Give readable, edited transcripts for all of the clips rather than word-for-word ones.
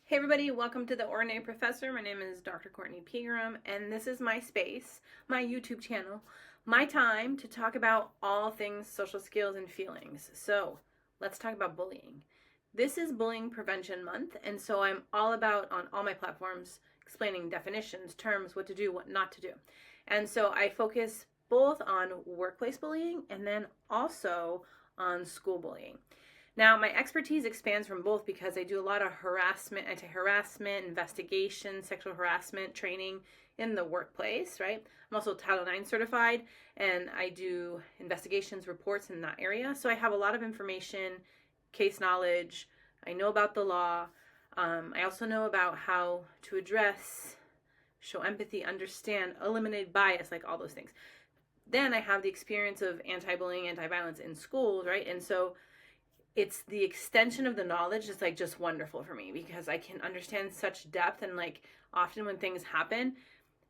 Hey everybody, welcome to The Ordinary Professor. My name is Dr. Kortney Peagram, and this is my space, my YouTube channel, my time to talk about all things social skills and feelings. So let's talk about bullying. This is Bullying Prevention Month, and so I'm all about, on all my platforms, explaining definitions, terms, what to do, what not to do. And so I focus both on workplace bullying and then also on school bullying. Now, my expertise expands from both because I do a lot of harassment, anti-harassment, investigation, sexual harassment training in the workplace, right? I'm also Title IX certified, and I do investigations, reports in that area. So I have a lot of information, case knowledge. I know about the law. I also know about how to address, show empathy, understand, eliminate bias, like all those things. Then I have the experience of anti-bullying, anti-violence in schools, right? And so it's the extension of the knowledge is like just wonderful for me because I can understand such depth, and like often when things happen,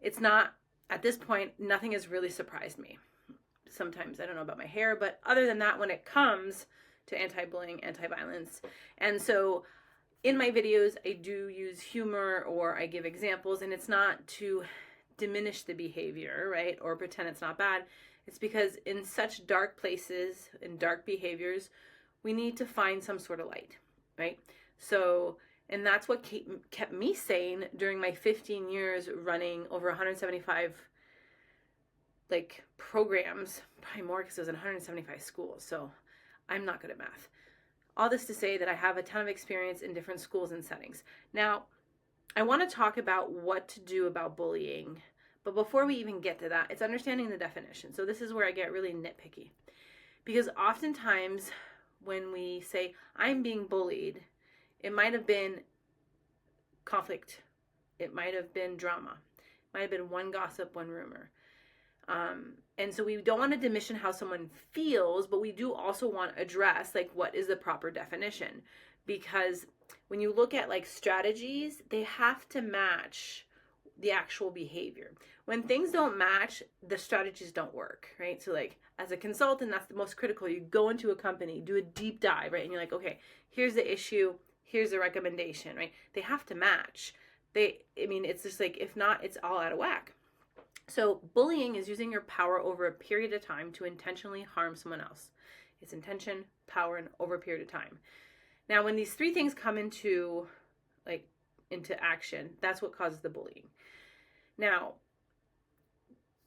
it's not, at this point, nothing has really surprised me. Sometimes I don't know about my hair, but other than that, when it comes to anti-bullying, anti-violence. And so in my videos, I do use humor or I give examples, and it's not to diminish the behavior, right? Or pretend it's not bad. It's because in such dark places and dark behaviors, we need to find some sort of light, right? So, and that's what kept me sane during my 15 years running over 175 like programs, probably more because it was in 175 schools. So I'm not good at math. All this to say that I have a ton of experience in different schools and settings. Now, I want to talk about what to do about bullying. But before we even get to that, it's understanding the definition. So this is where I get really nitpicky. Because oftentimes when we say, I'm being bullied, it might have been conflict. It might have been drama. It might have been one gossip, one rumor. And so we don't want to diminish how someone feels, but we do also want to address like what is the proper definition. Because when you look at like strategies, they have to match the actual behavior. When things don't match, the strategies don't work, right? So like as a consultant, that's the most critical. You go into a company, do a deep dive, right? And you're like, okay, here's the issue, here's the recommendation, right? They have to match. It's just like, if not, it's all out of whack. So bullying is using your power over a period of time to intentionally harm someone else. It's intention, power, and over a period of time. Now, when these three things come into action, that's what causes the bullying. Now,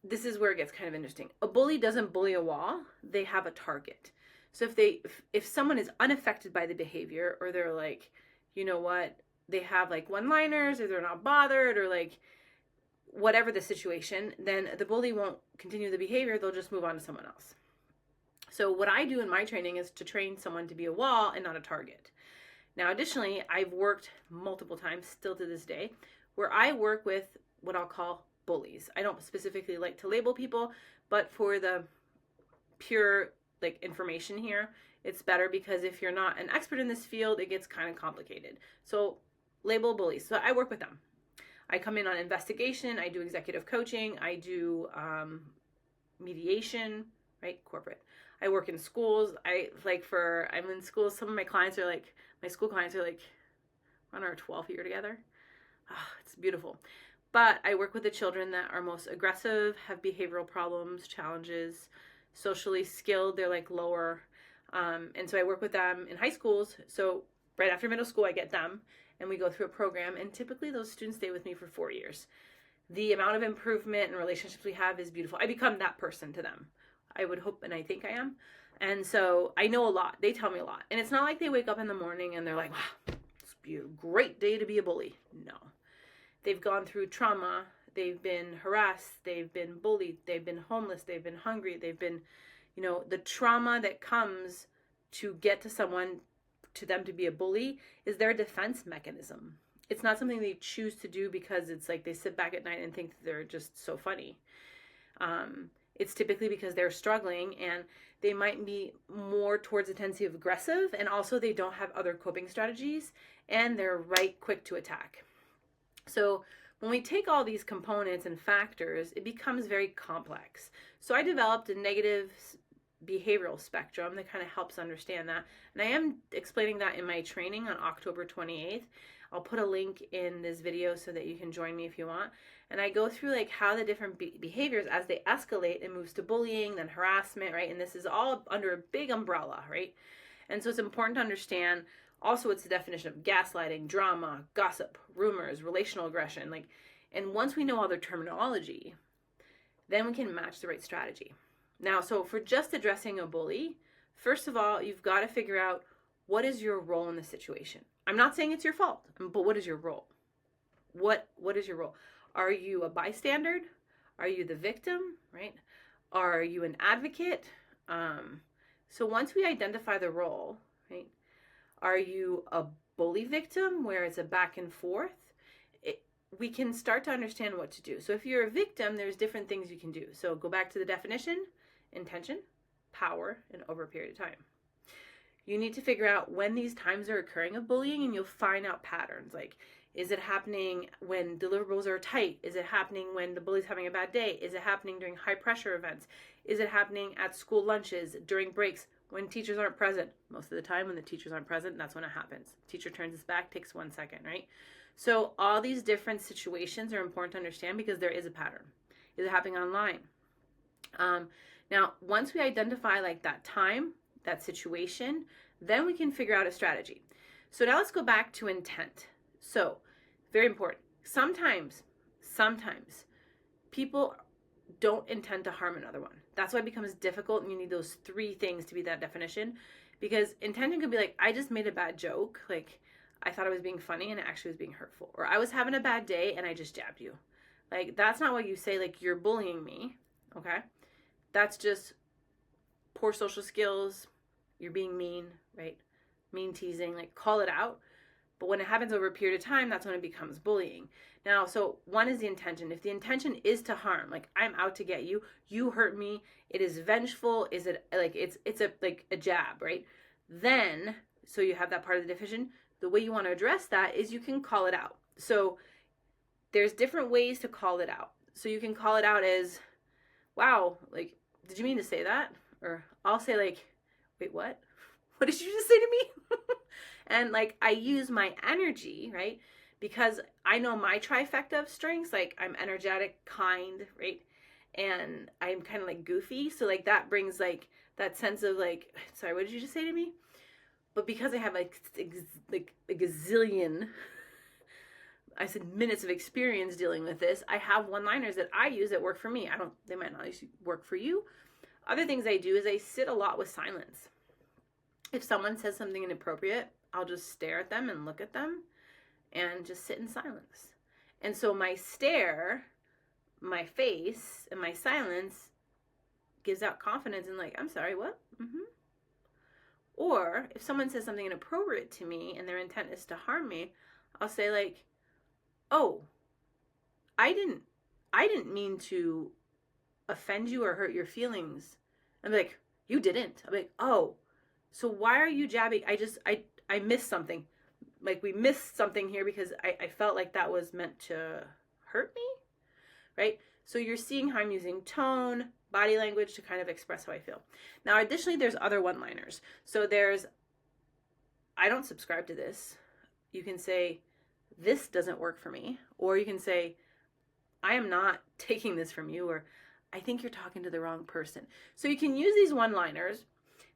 this is where it gets kind of interesting. A bully doesn't bully a wall, they have a target. So if someone is unaffected by the behavior, or they're like, you know what, they have like one-liners, or they're not bothered, or like whatever the situation, then the bully won't continue the behavior, they'll just move on to someone else. So what I do in my training is to train someone to be a wall and not a target. Now, additionally, I've worked multiple times, still to this day, where I work with what I'll call bullies. I don't specifically like to label people, but for the pure like information here, it's better because if you're not an expert in this field, it gets kind of complicated. So label bullies. So I work with them. I come in on investigation. I do executive coaching. I do mediation, right? Corporate. I work in schools. I'm in schools. Some of my clients are like, my school clients are like, we're on our 12th year together. Oh, it's beautiful. But I work with the children that are most aggressive, have behavioral problems, challenges, socially skilled, they're like lower. And so I work with them in high schools. So right after middle school, I get them and we go through a program. And typically those students stay with me for 4 years. The amount of improvement and relationships we have is beautiful. I become that person to them. I would hope, and I think I am. And so I know a lot. They tell me a lot. And it's not like they wake up in the morning and they're like, wow, it's a great day to be a bully. No. They've gone through trauma, they've been harassed, they've been bullied, they've been homeless, they've been hungry, they've been, the trauma that comes to get to someone, to them to be a bully, is their defense mechanism. It's not something they choose to do because it's like they sit back at night and think that they're just so funny. It's typically because they're struggling and they might be more towards a tendency of aggressive, and also they don't have other coping strategies and they're right quick to attack. So when we take all these components and factors, it becomes very complex. So I developed a negative behavioral spectrum that kind of helps understand that. And I am explaining that in my training on October 28th. I'll put a link in this video so that you can join me if you want. And I go through like how the different behaviors, as they escalate, it moves to bullying, then harassment, right? And this is all under a big umbrella, right? And so it's important to understand also what's the definition of gaslighting, drama, gossip, rumors, relational aggression, like, and once we know all their terminology, then we can match the right strategy. Now, so for just addressing a bully, first of all, you've got to figure out what is your role in the situation. I'm not saying it's your fault, but what is your role? What is your role? Are you a bystander? Are you the victim, right? Are you an advocate? So once we identify the role, right? Are you a bully victim where it's a back and forth? We can start to understand what to do. So if you're a victim, there's different things you can do. So go back to the definition: intention, power, and over a period of time. You need to figure out when these times are occurring of bullying, and you'll find out patterns. Like, is it happening when deliverables are tight? Is it happening when the bully's having a bad day? Is it happening during high pressure events? Is it happening at school lunches, during breaks, when teachers aren't present? Most of the time when the teachers aren't present, that's when it happens. Teacher turns his back, takes 1 second, right? So all these different situations are important to understand because there is a pattern. Is it happening online? Now, once we identify like that time, that situation, then we can figure out a strategy. So now let's go back to intent. So very important. Sometimes people don't intend to harm another one. That's why it becomes difficult, and you need those 3 things to be that definition, because intention could be like, I just made a bad joke. Like, I thought I was being funny and it actually was being hurtful. Or I was having a bad day and I just jabbed you. Like, that's not what you say, like, you're bullying me, okay? That's just poor social skills. You're being mean, right? Mean teasing, like, call it out. But when it happens over a period of time, that's when it becomes bullying. Now, so one is the intention. If the intention is to harm, like, I'm out to get you, you hurt me, it is vengeful, is it like, it's a like a jab, right? Then, so you have that part of the definition. The way you want to address that is you can call it out. So there's different ways to call it out. So you can call it out as, wow, like, did you mean to say that? Or I'll say like, wait, what? What did you just say to me? And like, I use my energy, right? Because I know my trifecta of strengths, like I'm energetic, kind, right? And I'm kind of like goofy. So like that brings like that sense of like, sorry, what did you just say to me? But because I have like a gazillion, I said minutes of experience dealing with this, I have one-liners that I use that work for me. They might not work for you. Other things I do is I sit a lot with silence. If someone says something inappropriate, I'll just stare at them and look at them and just sit in silence. And so my stare, my face, and my silence gives out confidence and like, I'm sorry, what? Or if someone says something inappropriate to me and their intent is to harm me, I'll say like, oh, I didn't mean to offend you or hurt your feelings. I'm like, you didn't. I'm like, oh, so why are you jabbing? I missed something. Like, we missed something here because I felt like that was meant to hurt me, right? So you're seeing how I'm using tone, body language to kind of express how I feel. Now, additionally, there's other one-liners. So there's, I don't subscribe to this. You can say, this doesn't work for me. Or you can say, I am not taking this from you. Or I think you're talking to the wrong person. So you can use these one-liners.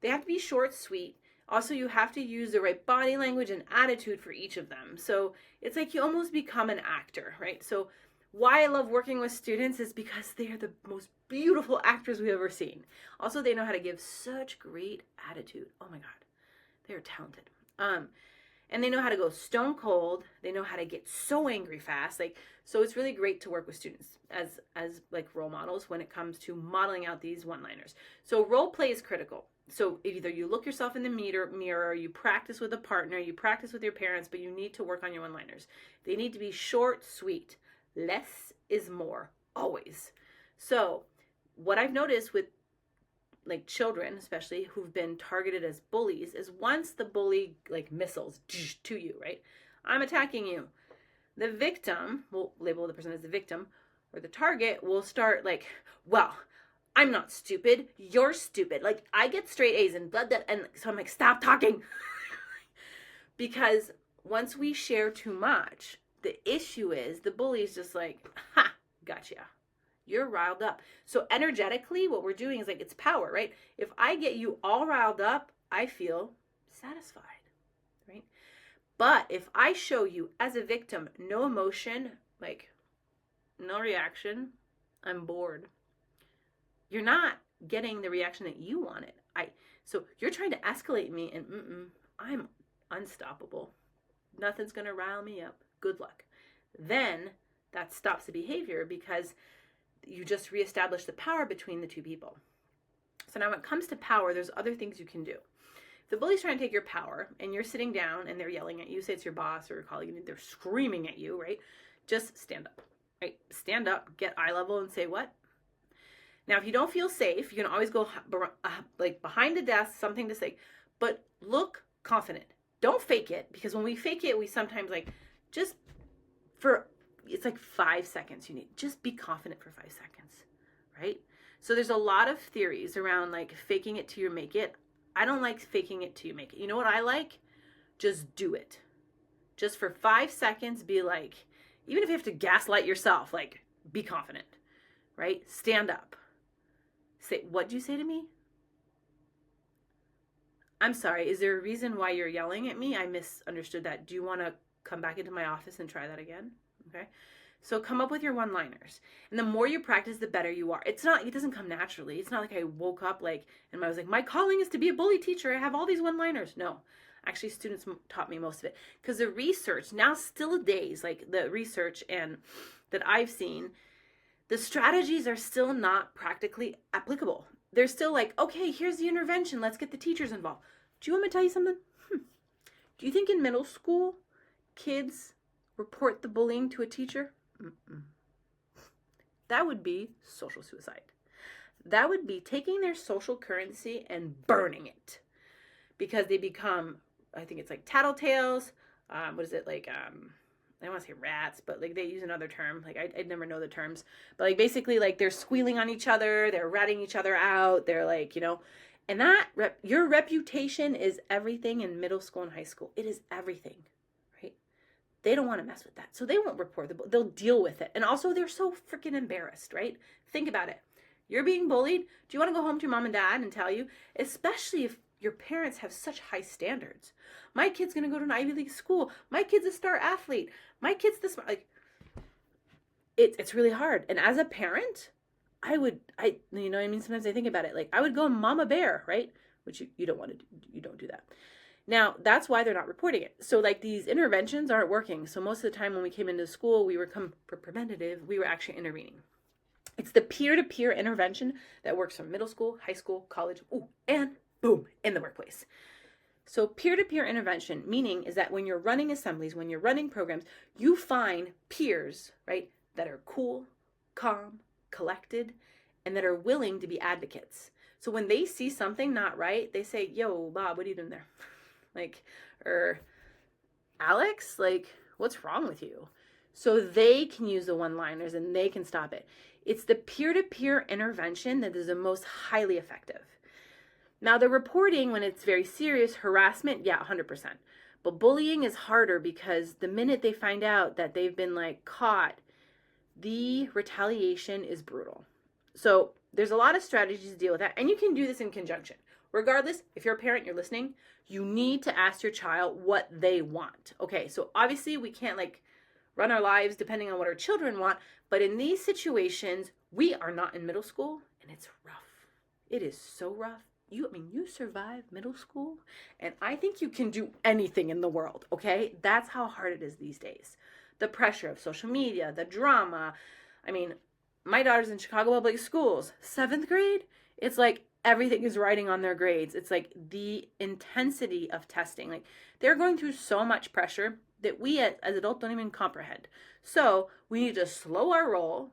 They have to be short, sweet. Also, you have to use the right body language and attitude for each of them. So it's like you almost become an actor, right? So why I love working with students is because they are the most beautiful actors we've ever seen. Also, they know how to give such great attitude. Oh my God, they're talented. And they know how to go stone cold. They know how to get so angry fast. Like, so it's really great to work with students as like role models when it comes to modeling out these one-liners. So role play is critical. So either you look yourself in the mirror, you practice with a partner, you practice with your parents, but you need to work on your one-liners. They need to be short, sweet. Less is more, always. So what I've noticed with like children, especially who've been targeted as bullies, is once the bully like missiles to you, right? I'm attacking you. The victim, we'll label the person as the victim, or the target will start like, well, I'm not stupid. You're stupid. Like, I get straight A's and blah, blah, and so I'm like, stop talking. Because once we share too much, the issue is the bully is just like, ha, gotcha. You're riled up. So energetically, what we're doing is like, it's power, right? If I get you all riled up, I feel satisfied, right? But if I show you as a victim, no emotion, like no reaction, I'm bored. You're not getting the reaction that you wanted. So you're trying to escalate me, and I'm unstoppable. Nothing's going to rile me up. Good luck. Then that stops the behavior because you just reestablish the power between the two people. So now when it comes to power, there's other things you can do. If the bully's trying to take your power and you're sitting down and they're yelling at you, say it's your boss or your colleague, and they're screaming at you, right? Just stand up, right? Stand up, get eye level and say what? Now, if you don't feel safe, you can always go like behind the desk, something to say, but look confident. Don't fake it, because when we fake it, we sometimes like just it's like 5 seconds you need. Just be confident for 5 seconds, right? So there's a lot of theories around like faking it till you make it. I don't like faking it till you make it. You know what I like? Just do it. Just for 5 seconds, be like, even if you have to gaslight yourself, like be confident, right? Stand up. Say, what'd you say to me? I'm sorry, is there a reason why you're yelling at me? I misunderstood that. Do you want to come back into my office and try that again? Okay. So come up with your one-liners. And the more you practice, the better you are. It doesn't come naturally. It's not like I woke up and I was like, my calling is to be a bully teacher. I have all these one-liners. No, actually students taught me most of it. Because the research, now still days, like the research and that I've seen, the strategies are still not practically applicable. They're still like, okay, here's the intervention. Let's get the teachers involved. Do you want me to tell you something? Do you think in middle school, kids report the bullying to a teacher? That would be social suicide. That would be taking their social currency and burning it. Because they become, I think it's like tattletales. What is it like? I don't want to say rats, but like they use another term. Like I'd never know the terms, but like basically like they're squealing on each other, they're ratting each other out. They're like, and that your reputation is everything in middle school and high school. It is everything, right? They don't want to mess with that, so they won't report they'll deal with it. And also they're so freaking embarrassed, right? Think about it. You're being bullied. Do you want to go home to your mom and dad and tell you, especially if your parents have such high standards? My kid's going to go to an Ivy League school. My kid's a star athlete. My kid's this, like, it's really hard. And as a parent, you know what I mean? Sometimes I think about it. Like, I would go mama bear, right? Which you don't want to do. You don't do that. Now, that's why they're not reporting it. So, like, these interventions aren't working. So most of the time when we came into school, we were for preventative, we were actually intervening. It's the peer-to-peer intervention that works from middle school, high school, college, and boom, in the workplace. So peer-to-peer intervention, meaning is that when you're running assemblies, when you're running programs, you find peers, right, that are cool, calm, collected, and that are willing to be advocates. So when they see something not right, they say, yo, Bob, what are you doing there? Like, or Alex, like, what's wrong with you? So they can use the one-liners and they can stop it. It's the peer-to-peer intervention that is the most highly effective. Now, the reporting, when it's very serious, harassment, yeah, 100%. But bullying is harder because the minute they find out that they've been like caught, the retaliation is brutal. So there's a lot of strategies to deal with that. And you can do this in conjunction. Regardless, if you're a parent, you're listening, you need to ask your child what they want. Okay, so obviously we can't like run our lives depending on what our children want. But in these situations, we are not in middle school and it's rough. It is so rough. You survived middle school, and I think you can do anything in the world, okay? That's how hard it is these days. The pressure of social media, the drama. My daughter's in Chicago public schools, 7th grade. It's like everything is writing on their grades. It's like the intensity of testing. Like they're going through so much pressure that we as adults don't even comprehend. So we need to slow our roll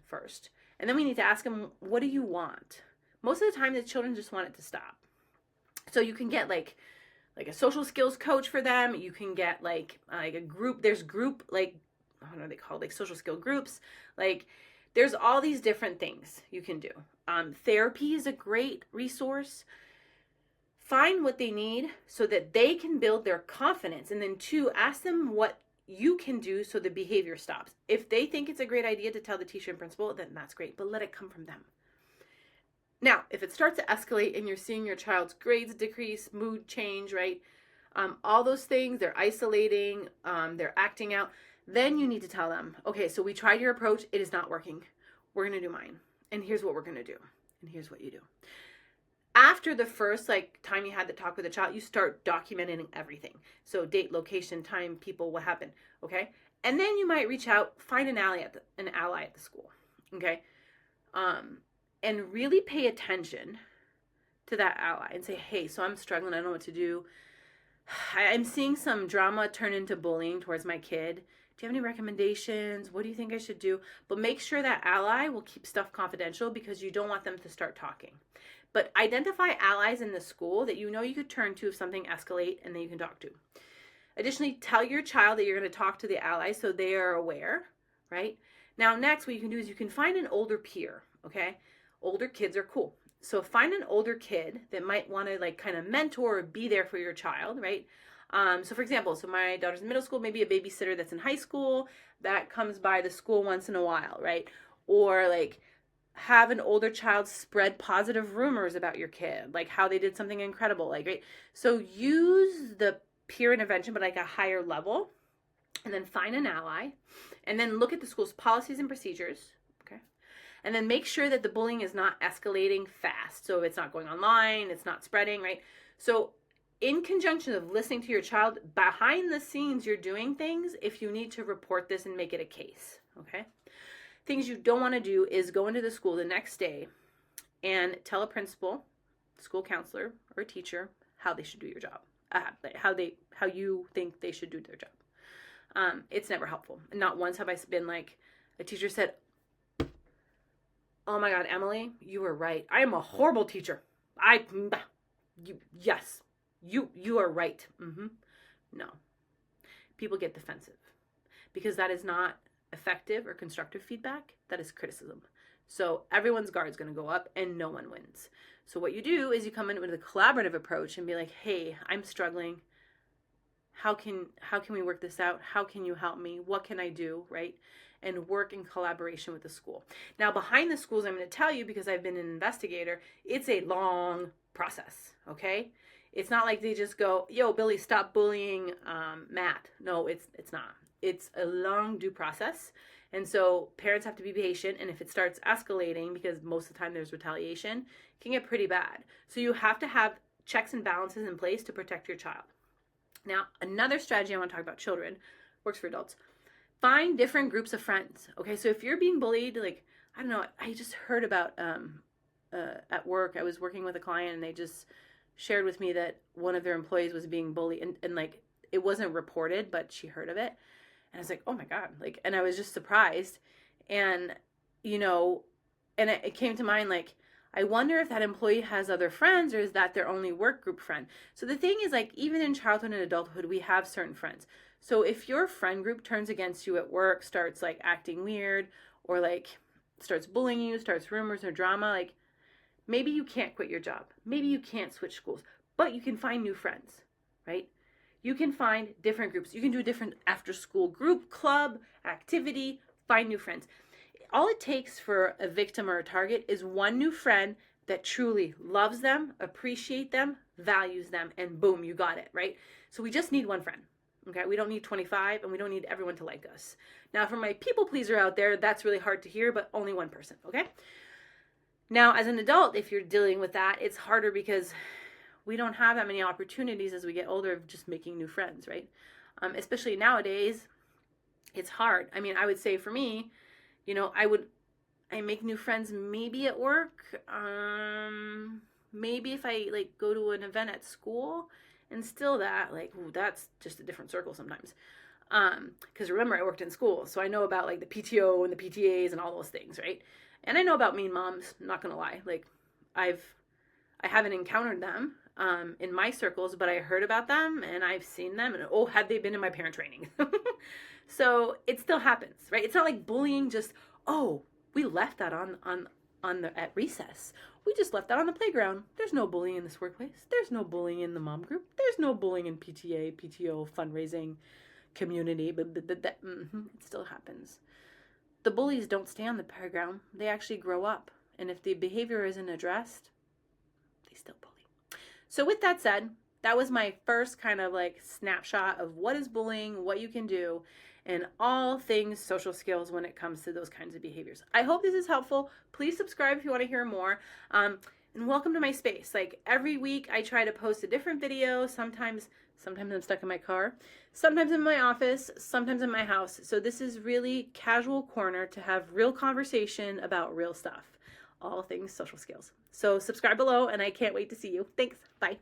first, and then we need to ask them, what do you want? Most of the time, the children just want it to stop. So you can get like a social skills coach for them. You can get like a group. There's group, like, I don't know what they call it, like social skill groups. Like there's all these different things you can do. Therapy is a great resource. Find what they need so that they can build their confidence. And then 2, ask them what you can do so the behavior stops. If they think it's a great idea to tell the teacher and principal, then that's great, but let it come from them. Now, if it starts to escalate and you're seeing your child's grades decrease, mood change, right? All those things, they're isolating, they're acting out, then you need to tell them, okay, so we tried your approach, it is not working. We're going to do mine. And here's what we're going to do. And here's what you do. After the first time you had the talk with the child, you start documenting everything. So date, location, time, people, what happened, okay? And then you might reach out, find an ally at the school, okay? And really pay attention to that ally and say, hey, so I'm struggling, I don't know what to do. I'm seeing some drama turn into bullying towards my kid. Do you have any recommendations? What do you think I should do? But make sure that ally will keep stuff confidential because you don't want them to start talking. But identify allies in the school that you know you could turn to if something escalates and then you can talk to. Additionally, tell your child that you're going to talk to the ally so they are aware, right? Now, next, what you can do is you can find an older peer, okay? Older kids are cool. So find an older kid that might want to kind of mentor or be there for your child, right? So for example, my daughter's in middle school, maybe a babysitter that's in high school that comes by the school once in a while, right? Or have an older child spread positive rumors about your kid, like how they did something incredible, right? So use the peer intervention, but a higher level, and then find an ally, and then look at the school's policies and procedures, okay? And then make sure that the bullying is not escalating fast. So it's not going online, it's not spreading, right? So in conjunction of listening to your child, behind the scenes, you're doing things if you need to report this and make it a case, okay? Things you don't want to do is go into the school the next day and tell a principal, school counselor, or a teacher how they should do your job, how you think they should do their job. It's never helpful. Not once have I been a teacher said, oh my God, Emily, you were right. I am a horrible teacher. Yes, you are right. No. People get defensive because that is not effective or constructive feedback. That is criticism. So everyone's guard is going to go up and no one wins. So what you do is you come in with a collaborative approach and be like, hey, I'm struggling. How can we work this out? How can you help me? What can I do, right? And work in collaboration with the school. Now, behind the schools, I'm going to tell you, because I've been an investigator, it's a long process, okay? It's not like they just go, yo, Billy, stop bullying Matt. No, it's not. It's a long due process. And so parents have to be patient. And if it starts escalating, because most of the time there's retaliation, it can get pretty bad. So you have to have checks and balances in place to protect your child. Now, another strategy I want to talk about children, works for adults. Find different groups of friends. Okay, so if you're being bullied, I don't know, I just heard about at work, I was working with a client and they just shared with me that one of their employees was being bullied and it wasn't reported, but she heard of it. And I was like, oh my God, and I was just surprised. And, and it came to mind, I wonder if that employee has other friends or is that their only work group friend? So the thing is, even in childhood and adulthood, we have certain friends. So if your friend group turns against you at work, starts acting weird or starts bullying you, starts rumors or drama, maybe you can't quit your job. Maybe you can't switch schools, but you can find new friends, right? You can find different groups. You can do a different after school group, club, activity, find new friends. All it takes for a victim or a target is one new friend that truly loves them, appreciates them, values them, and boom, you got it, right? So we just need one friend, okay? We don't need 25, and we don't need everyone to like us. Now, for my people pleaser out there, that's really hard to hear, but only one person, okay? Now, as an adult, if you're dealing with that, it's harder because we don't have that many opportunities as we get older of just making new friends, right? Especially nowadays, it's hard. I mean, I would say for me, I make new friends maybe at work, maybe if I go to an event at school, and still that, that's just a different circle sometimes. Because remember, I worked in school, so I know about the PTO and the PTAs and all those things, right? And I know about mean moms, I'm not gonna lie. I haven't encountered them in my circles, but I heard about them and I've seen them, and had they been in my parent training. So it still happens, right? It's not like bullying just, We left that at recess. We just left that on the playground. There's no bullying in this workplace. There's no bullying in the mom group. There's no bullying in PTA, PTO, fundraising, community. It still happens. The bullies don't stay on the playground. They actually grow up. And if the behavior isn't addressed, they still bully. So with that said, that was my first kind of like snapshot of what is bullying, what you can do, and all things social skills when it comes to those kinds of behaviors. I hope this is helpful. Please subscribe if you want to hear more. And welcome to my space. Like every week I try to post a different video. Sometimes I'm stuck in my car, sometimes in my office, sometimes in my house. So this is really casual corner to have real conversation about real stuff. All things social skills. So subscribe below and I can't wait to see you. Thanks. Bye.